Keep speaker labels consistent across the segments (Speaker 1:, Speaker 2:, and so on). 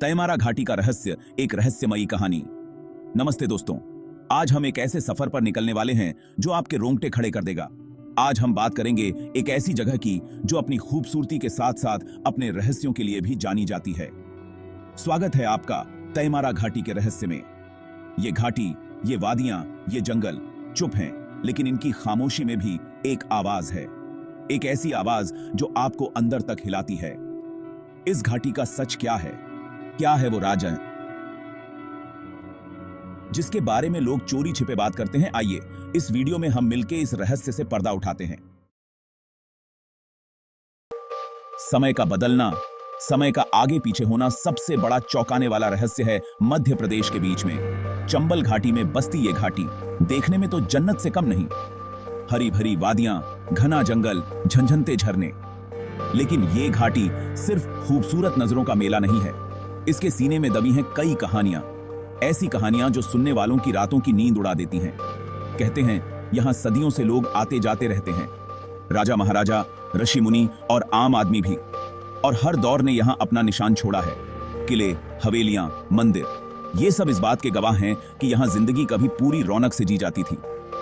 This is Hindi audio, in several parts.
Speaker 1: तैमारा घाटी का रहस्य, एक रहस्यमयी कहानी। नमस्ते दोस्तों, आज हम एक ऐसे सफर पर निकलने वाले हैं जो आपके रोंगटे खड़े कर देगा। आज हम बात करेंगे एक ऐसी जगह की जो अपनी खूबसूरती के साथ साथ अपने रहस्यों के लिए भी जानी जाती है। स्वागत है आपका तैमारा घाटी के रहस्य में। ये घाटी, ये वादियां, ये जंगल चुप हैं, लेकिन इनकी खामोशी में भी एक आवाज है। एक ऐसी आवाज जो आपको अंदर तक हिलाती है। इस घाटी का सच क्या है वो राज जिसके बारे में लोग चोरी छिपे बात करते हैं। आइए इस वीडियो में हम मिलकर इस रहस्य से पर्दा उठाते हैं। समय का बदलना, समय का आगे पीछे होना सबसे बड़ा चौंकाने वाला रहस्य है। मध्य प्रदेश के बीच में चंबल घाटी में बसती ये घाटी देखने में तो जन्नत से कम नहीं। हरी भरी वादियां, घना जंगल, झंझनते झरने, लेकिन ये घाटी सिर्फ खूबसूरत नजरों का मेला नहीं है। इसके सीने में दबी हैं कई कहानियां, ऐसी कहानियां जो सुनने वालों की रातों की नींद उड़ा देती हैं। कहते हैं यहां सदियों से लोग आते जाते रहते हैं, राजा महाराजा, ऋषि मुनि और आम आदमी भी, और हर दौर ने यहां अपना निशान छोड़ा है। किले, हवेलियां, मंदिर, ये सब इस बात के गवाह हैं कि यहां जिंदगी कभी पूरी रौनक से जी जाती थी।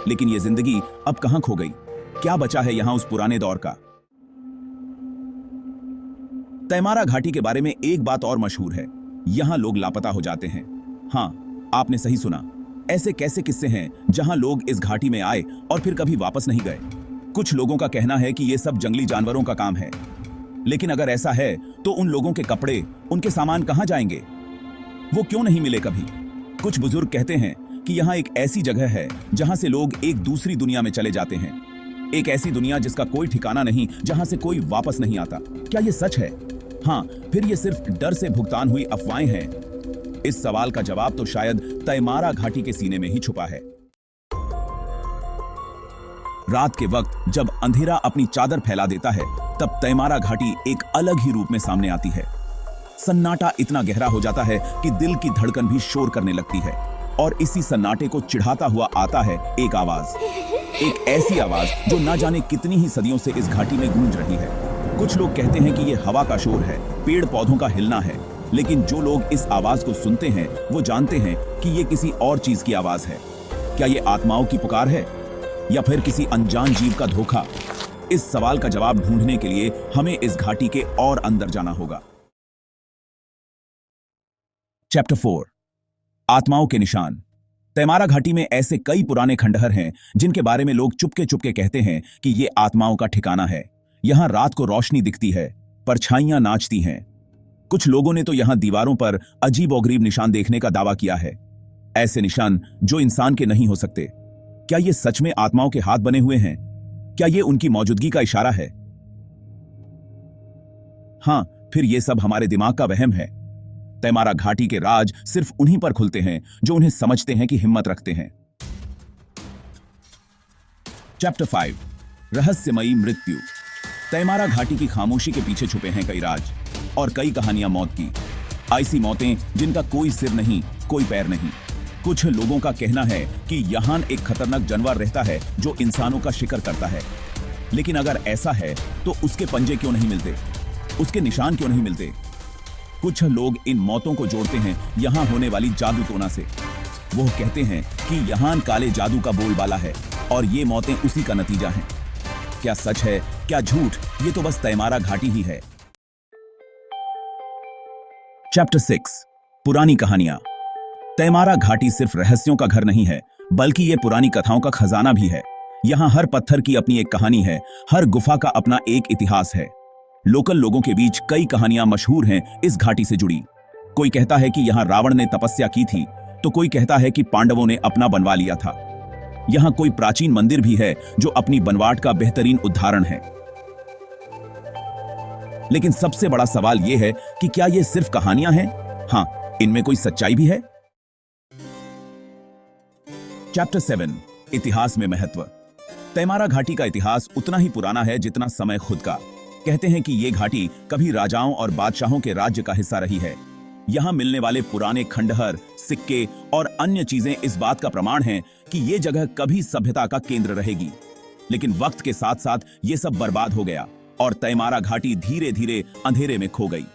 Speaker 1: लेकिन ये जिंदगी अब कहां खो गई? क्या बचा है यहां उस पुराने दौर का? तैमारा घाटी के बारे में एक बात और मशहूर है, यहां लोग लापता हो जाते हैं। हां, आपने सही सुना। ऐसे कैसे किस्से हैं जहां लोग इस घाटी में आए और फिर कभी वापस नहीं गए। कुछ लोगों का कहना है कि यह सब जंगली जानवरों का काम है, लेकिन अगर ऐसा है तो उन लोगों के कपड़े, उनके सामान कहां जाएंगे? वो क्यों नहीं मिले कभी? कुछ बुजुर्ग कहते हैं कि यहां एक ऐसी जगह है जहां से लोग एक दूसरी दुनिया में चले जाते हैं, एक ऐसी दुनिया जिसका कोई ठिकाना नहीं, जहां से कोई वापस नहीं आता। क्या यह सच है? हाँ, फिर ये सिर्फ डर से भुगतान हुई अफवाहें हैं? इस सवाल का जवाब तो शायद तैमारा घाटी के सीने में ही छुपा है। रात के वक्त जब अंधेरा अपनी चादर फैला देता है, तब तैमारा घाटी एक अलग ही रूप में सामने आती है। सन्नाटा इतना गहरा हो जाता है कि दिल की धड़कन भी शोर करने लगती है, और इसी सन्नाटे को चिढ़ाता हुआ आता है एक आवाज, एक ऐसी आवाज जो ना जाने कितनी ही सदियों से इस घाटी में गूंज रही है। कुछ लोग कहते हैं कि यह हवा का शोर है, पेड़ पौधों का हिलना है, लेकिन जो लोग इस आवाज को सुनते हैं वो जानते हैं कि यह किसी और चीज की आवाज है। क्या यह आत्माओं की पुकार है या फिर किसी अनजान जीव का धोखा? इस सवाल का जवाब ढूंढने के लिए हमें इस घाटी के और अंदर जाना होगा। चैप्टर 4, आत्माओं के निशान। तैमारा घाटी में ऐसे कई पुराने खंडहर हैं जिनके बारे में लोग चुपके चुपके कहते हैं कि यह आत्माओं का ठिकाना है। यहां रात को रोशनी दिखती है, परछाइयां नाचती हैं। कुछ लोगों ने तो यहां दीवारों पर अजीब-ओ-गरीब निशान देखने का दावा किया है, ऐसे निशान जो इंसान के नहीं हो सकते। क्या ये सच में आत्माओं के हाथ बने हुए हैं? क्या ये उनकी मौजूदगी का इशारा है? हां, फिर ये सब हमारे दिमाग का वहम है। तैमारा घाटी के राज सिर्फ उन्हीं पर खुलते हैं जो उन्हें समझते हैं कि हिम्मत रखते हैं। चैप्टर 5, रहस्यमयी मृत्यु। तैमारा घाटी की खामोशी के पीछे छुपे हैं कई राज और कई कहानियां मौत की। ऐसी मौतें जिनका कोई सिर नहीं, कोई पैर नहीं। कुछ लोगों का कहना है कि यहां एक खतरनाक जानवर रहता है जो इंसानों का शिकार करता है। लेकिन अगर ऐसा है तो उसके पंजे क्यों नहीं मिलते, उसके निशान क्यों नहीं मिलते? कुछ लोग इन मौतों को जोड़ते हैं यहां होने वाली जादू टोना से। वो कहते हैं कि यहां काले जादू का बोलबाला है और ये मौतें उसी का नतीजा हैं। क्या सच है, क्या झूठ, ये तो बस तैमारा घाटी ही है। चैप्टर 6, पुरानी कहानियां। तैमारा घाटी सिर्फ रहस्यों का घर नहीं है, बल्कि यह पुरानी कथाओं का खजाना भी है। यहां हर पत्थर की अपनी एक कहानी है, हर गुफा का अपना एक इतिहास है। लोकल लोगों के बीच कई कहानियां मशहूर हैं इस घाटी से जुड़ी। कोई कहता है कि यहां रावण ने तपस्या की थी, तो कोई कहता है कि पांडवों ने अपना बनवा लिया था। यहां कोई प्राचीन मंदिर भी है जो अपनी बनवाट का बेहतरीन उदाहरण है। लेकिन सबसे बड़ा सवाल यह है कि क्या ये सिर्फ कहानियां हैं? हां, इनमें कोई सच्चाई भी है। चैप्टर 7, इतिहास में महत्व। तैमारा घाटी का इतिहास उतना ही पुराना है जितना समय खुद का। कहते हैं कि यह घाटी कभी राजाओं और बादशाहों के राज्य का हिस्सा रही है। यहां मिलने वाले पुराने खंडहर, सिक्के और अन्य चीजें इस बात का प्रमाण हैं कि यह जगह कभी सभ्यता का केंद्र रहेगी। लेकिन वक्त के साथ साथ यह सब बर्बाद हो गया और तैमारा घाटी धीरे धीरे अंधेरे में खो गई।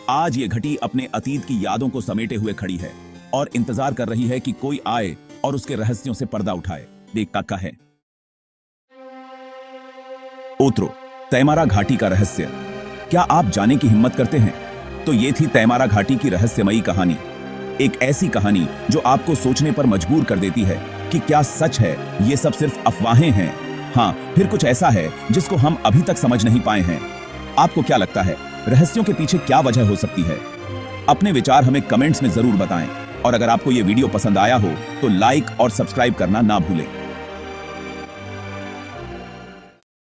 Speaker 1: आज ये घटी अपने अतीत की यादों को समेटे हुए खड़ी है और इंतजार कर रही है कि कोई आए और उसके रहस्यों से पर्दा उठाए। देख काका है। ओत्रो, तैमारा घाटी का रहस्य। क्या आप जाने की हिम्मत करते हैं? तो ये थी तैमारा घाटी की रहस्यमयी कहानी। एक ऐसी कहानी जो आपको सोचने पर मजबूर कर देती है कि क्या सच है ये सब सिर्फ अफवाहें हैं। हाँ, फिर कुछ ऐसा है जिसको हम अभी तक समझ नहीं पाए हैं। आपको क्या लगता है, रहस्यों के पीछे क्या वजह हो सकती है? अपने विचार हमें कमेंट्स में जरूर बताएं और अगर आपको ये वीडियो पसंद आया हो तो लाइक और सब्सक्राइब करना ना भूलें।